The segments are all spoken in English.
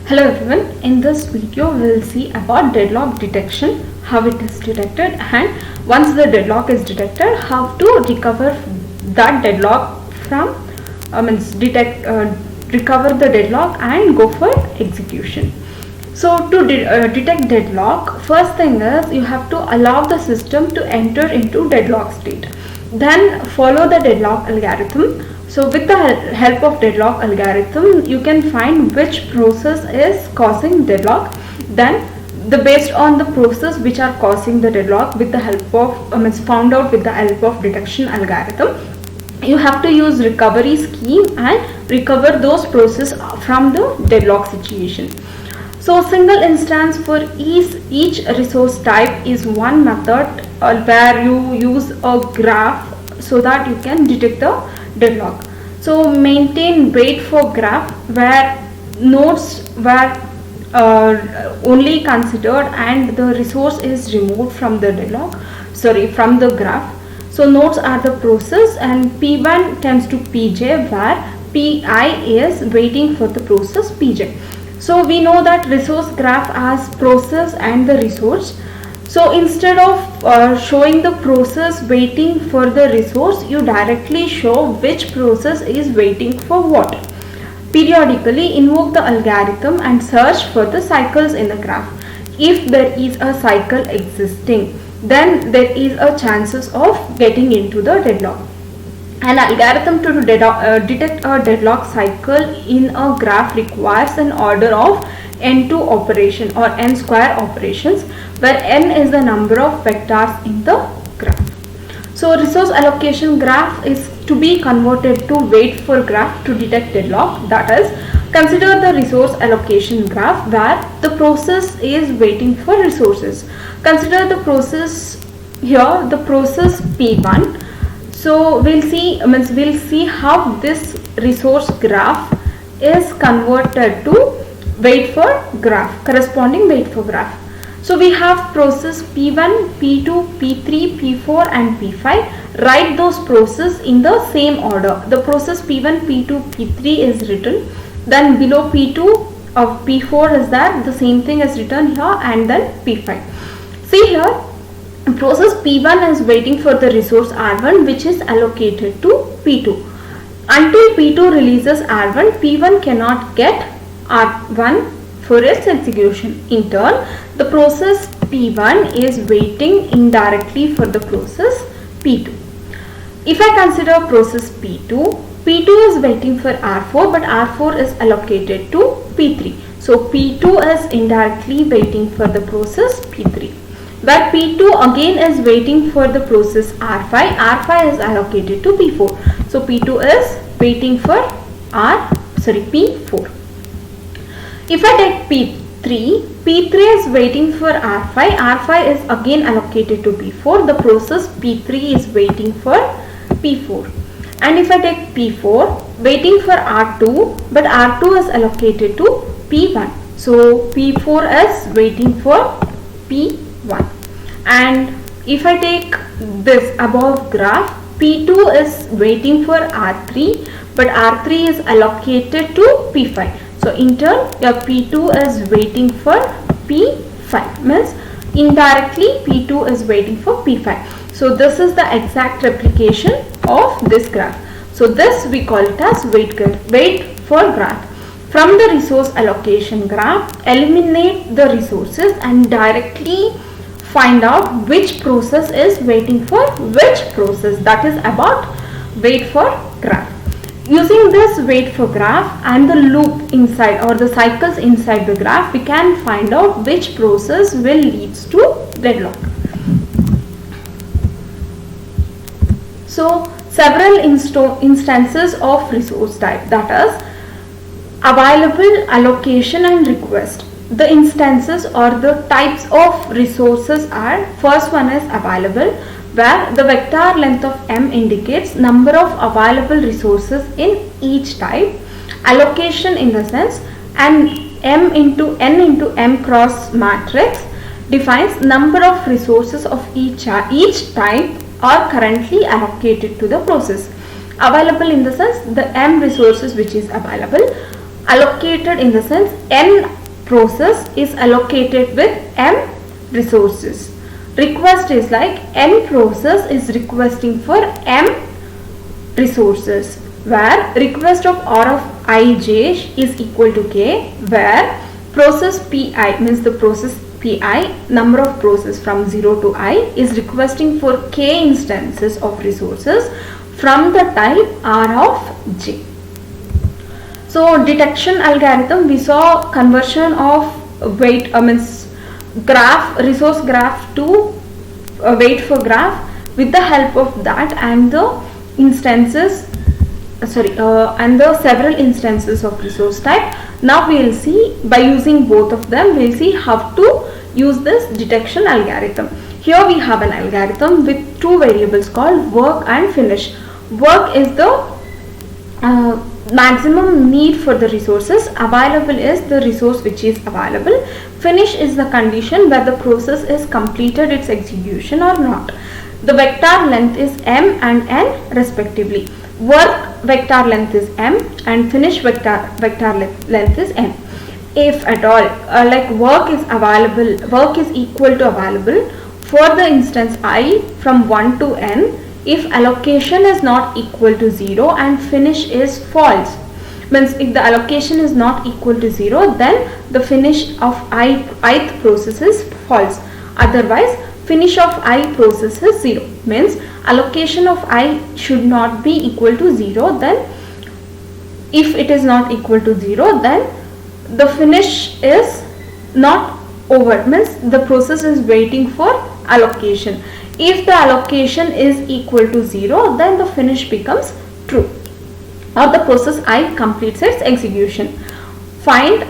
Hello everyone, in this video we will see about deadlock detection, how it is detected, and once the deadlock is detected, how to recover that deadlock from recover the deadlock and go for execution. So to detect deadlock, first thing is you have to allow the system to enter into deadlock state. Then follow the deadlock algorithm. So with the help of deadlock algorithm, you can find which process is causing deadlock. Then based on the process which are causing the deadlock, with the help of found out with the help of detection algorithm, you have to use recovery scheme and recover those process from the deadlock situation. So single instance for each resource type is one method where you use a graph so that you can detect the deadlock. So maintain wait for graph where nodes were only considered and the resource is removed from the from the graph. So nodes are the process and P1 tends to Pj where Pi is waiting for the process Pj. So we know that resource graph as process and the resource. So instead of showing the process waiting for the resource, you directly show which process is waiting for what. Periodically invoke the algorithm and search for the cycles in the graph. If there is a cycle existing, then there is a chances of getting into the deadlock. An algorithm to detect a deadlock cycle in a graph requires an order of n2 operation or n square operations, where n is the number of vectors in the graph. So resource allocation graph is to be converted to wait for graph to detect deadlock. That is, consider the resource allocation graph where the process is waiting for resources. Consider the process here, the process P1. So we'll see how this resource graph is converted to wait for graph, corresponding wait for graph. So we have process P1, P2, P3, P4 and P5. Write those processes in the same order. The process P1, P2, P3 is written. Then below P2 of P4 is there. The same thing is written here, and then P5. See here, process P1 is waiting for the resource R1 which is allocated to P2. Until P2 releases R1, P1 cannot get R1 for its execution. In turn, the process P1 is waiting indirectly for the process P2. If I consider process P2, P2 is waiting for R4 but R4 is allocated to P3. So P2 is indirectly waiting for the process P3. Where P2 again is waiting for the process R5, R5 is allocated to P4. So P2 is waiting for P4. If I take P3, P3 is waiting for R5, R5 is again allocated to P4. The process P3 is waiting for P4. And if I take P4, waiting for R2, but R2 is allocated to P1. So P4 is waiting for P1. And if I take this above graph, P2 is waiting for R3, but R3 is allocated to P5. So in turn, your P2 is waiting for P5. Means indirectly P2 is waiting for P5. So this is the exact replication of this graph. So this we call it as wait for graph. From the resource allocation graph, eliminate the resources and directly find out which process is waiting for which process. That is about wait for graph. Using this wait for graph and the loop inside or the cycles inside the graph, we can find out which process will leads to deadlock. So several instances of resource type, that is available, allocation and request. The instances or the types of resources are, first one is available, where the vector length of m indicates number of available resources in each type. Allocation in the sense and n into m cross matrix defines number of resources of each type are currently allocated to the process. Available in the sense the m resources which is available. Allocated in the sense n process is allocated with m resources. Request is like n process is requesting for m resources, where request of r of ij is equal to k, where process pi means the process pi, number of process from 0 to I, is requesting for k instances of resources from the type r of j. So detection algorithm, we saw conversion of weight means graph, resource graph to weight for graph with the help of that and the instances and the several instances of resource type. Now we will see, by using both of them, we will see how to use this detection algorithm. Here we have an algorithm with two variables called work and finish. Work is the maximum need for the resources, available is the resource which is available, finish is the condition where the process is completed its execution or not. The vector length is m and n respectively. Work vector length is m and finish vector length is n. If at all like work is available, work is equal to available for the instance I from 1 to n, if allocation is not equal to 0 and finish is false, means if the allocation is not equal to 0, then the finish of ith process is false. Otherwise finish of I process is 0, means allocation of I should not be equal to 0. Then if it is not equal to 0, then the finish is not over, means the process is waiting for allocation. If the allocation is equal to 0, then the finish becomes true, or the process I completes its execution. Find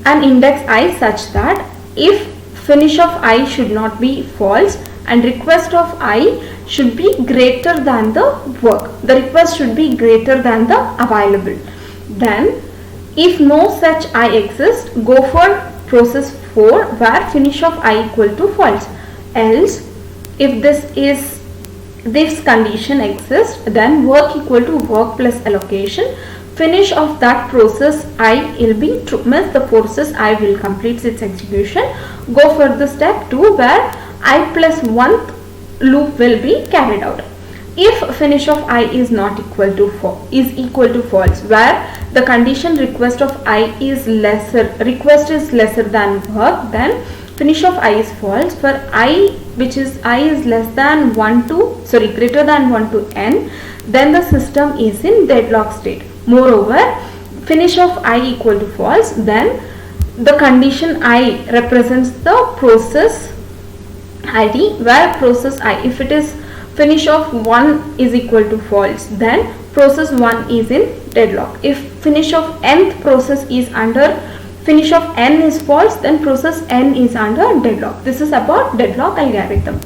an index I such that if finish of I should not be false and request of I should be greater than the work, the request should be greater than the available. Then if no such I exists, go for process 4 where finish of I equal to false. Else if this condition exists, then work equal to work plus allocation, finish of that process I will be true, means the process I will complete its execution. Go for the step 2 where I plus 1th loop will be carried out. If finish of I is not equal to false, where the condition request of I is request is lesser than work, then finish of I is false. For I which is I is less than greater than 1 to n, then the system is in deadlock state. Moreover, finish of I equal to false, then the condition I represents the process ID, where process I, if it is finish of 1 is equal to false, then process 1 is in deadlock. If finish of nth process is under finish of n is false, then process n is under deadlock. This is about deadlock algorithm.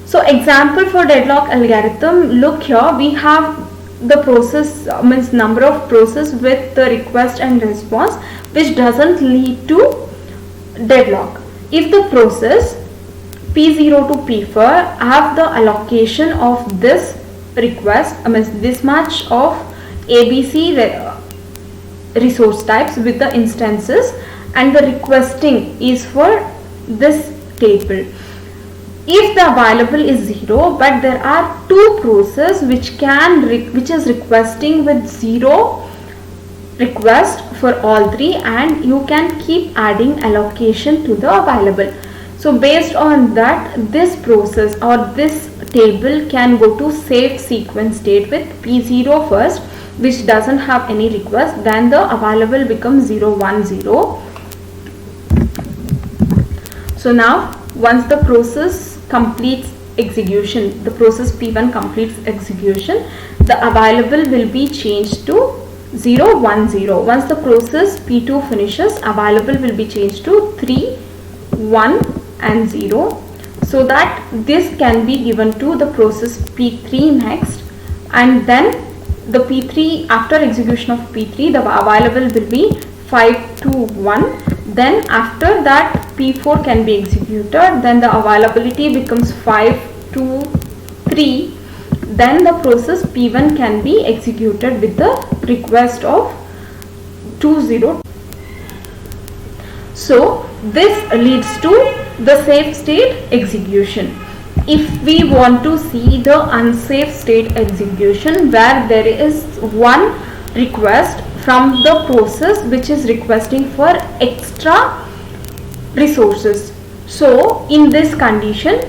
So example for deadlock algorithm, look here, we have the process means number of process with the request and response which doesn't lead to deadlock. If the process P0 to P4 have the allocation of this request, means this much of ABC resource types with the instances, and the requesting is for this table. If the available is 0 but there are two processes which is requesting with 0 request for all three, and you can keep adding allocation to the available. So based on that, this process or this table can go to safe sequence state with P0 first, which doesn't have any request, then the available becomes 0 1 0. So now once the process completes execution, the process P1 completes execution, the available will be changed to 0 1 0. Once the process P2 finishes, available will be changed to 3 1 and 0, so that this can be given to the process P3 next, and then the P3, after execution of P3, the available will be 5 2 1. Then after that P4 can be executed, then the availability becomes 5 2 3. Then the process P1 can be executed with the request of 20. So this leads to the safe state execution. If we want to see the unsafe state execution, where there is one request from the process which is requesting for extra resources. So in this condition,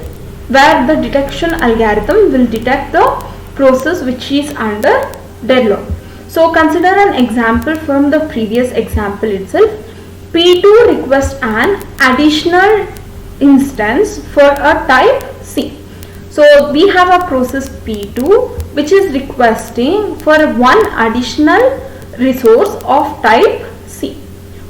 where the detection algorithm will detect the process which is under deadlock. So consider an example from the previous example itself. P2 requests an additional instance for a type C. So we have a process P2 which is requesting for one additional resource of type C.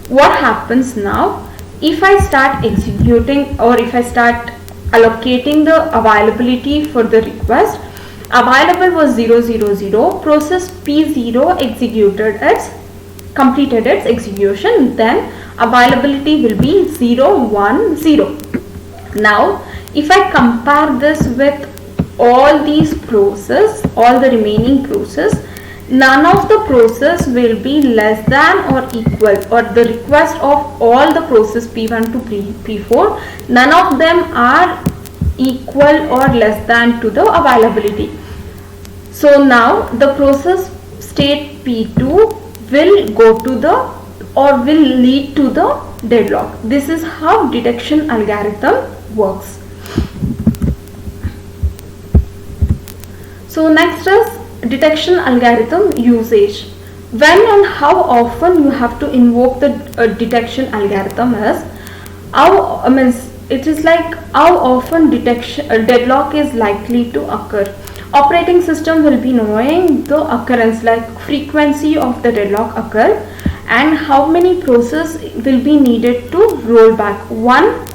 What happens now? If I start executing, or if I start allocating the availability for the request, available was 000, process P0 completed its execution, then availability will be 010. Now if I compare this with all these process, all the remaining process, none of the process will be less than or equal, or the request of all the process P1 to P4, none of them are equal or less than to the availability. So now the process state P2 will go to the, or will lead to the deadlock. This is how detection algorithm works. So next is detection algorithm usage. When and how often you have to invoke the detection algorithm is it is like how often deadlock is likely to occur. Operating system will be knowing the occurrence, like frequency of the deadlock occur, and how many process will be needed to roll back, one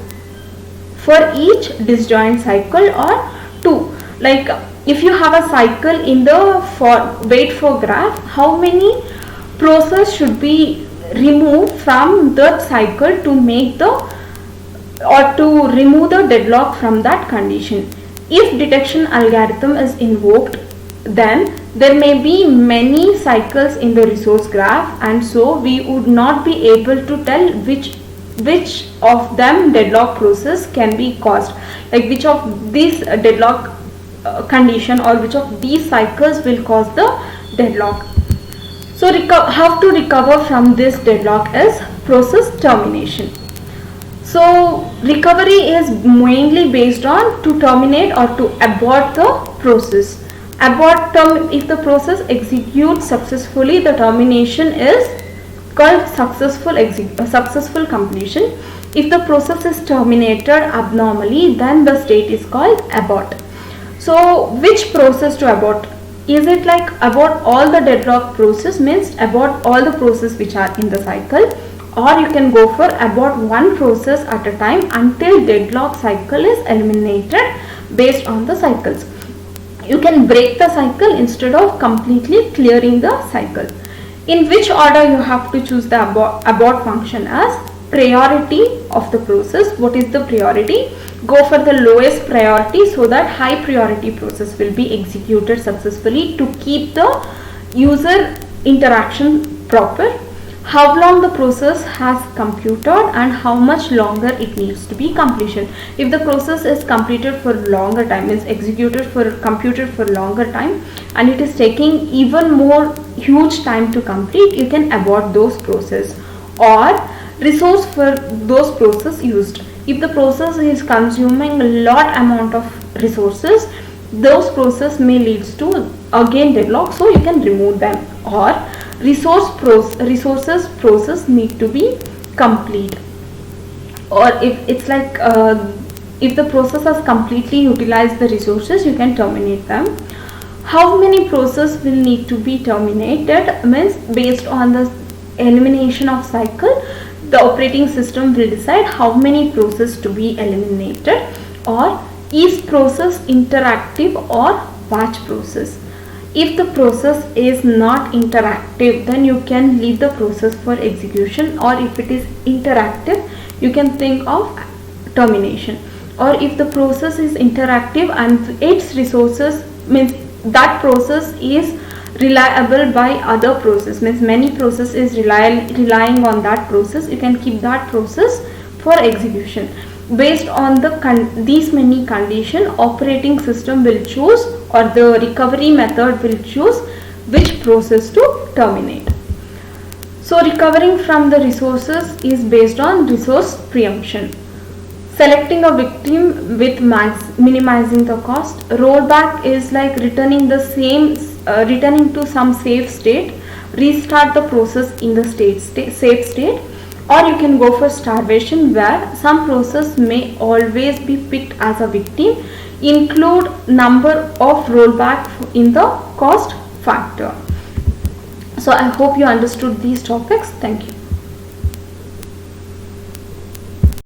for each disjoint cycle or two. Like if you have a cycle in the wait for graph, how many process should be removed from that cycle to make the, or to remove the deadlock from that condition. If detection algorithm is invoked, then there may be many cycles in the resource graph, and so we would not be able to tell which of them deadlock process can be caused, like which of these deadlock condition or which of these cycles will cause the deadlock. So how to recover from this deadlock is process termination. So recovery is mainly based on to terminate or to abort the process. If the process executes successfully, the termination is called successful completion. If the process is terminated abnormally, then the state is called abort. So which process to abort? Is it like abort all the deadlock process, means abort all the process which are in the cycle, or you can go for abort one process at a time until deadlock cycle is eliminated based on the cycles. You can break the cycle instead of completely clearing the cycle. In which order you have to choose the abort function as priority of the process. What is the priority? Go for the lowest priority so that high priority process will be executed successfully to keep the user interaction proper. How long the process has computed and how much longer it needs to be completion. If the process is completed for longer time, means computed for longer time, and it is taking even more huge time to complete, you can abort those process, or resource for those process used. If the process is consuming a lot amount of resources, those process may lead to again deadlock, so you can remove them. Or resources process need to be complete, or if it's like if the process has completely utilized the resources, you can terminate them. How many process will need to be terminated means based on the elimination of cycle, the operating system will decide how many process to be eliminated. Or is process interactive or batch process? If the process is not interactive, then you can leave the process for execution, or if it is interactive, you can think of termination. Or if the process is interactive and its resources, means that process is reliable by other process, means many process is relying on that process, you can keep that process for execution. Based on these many condition, operating system will choose, or the recovery method will choose which process to terminate. So recovering from the resources is based on resource preemption. Selecting a victim with minimizing the cost. Rollback is like returning to some safe state, restart the process in the safe state, or you can go for starvation, where some process may always be picked as a victim, include number of rollback in the cost factor. So I hope you understood these topics. Thank you.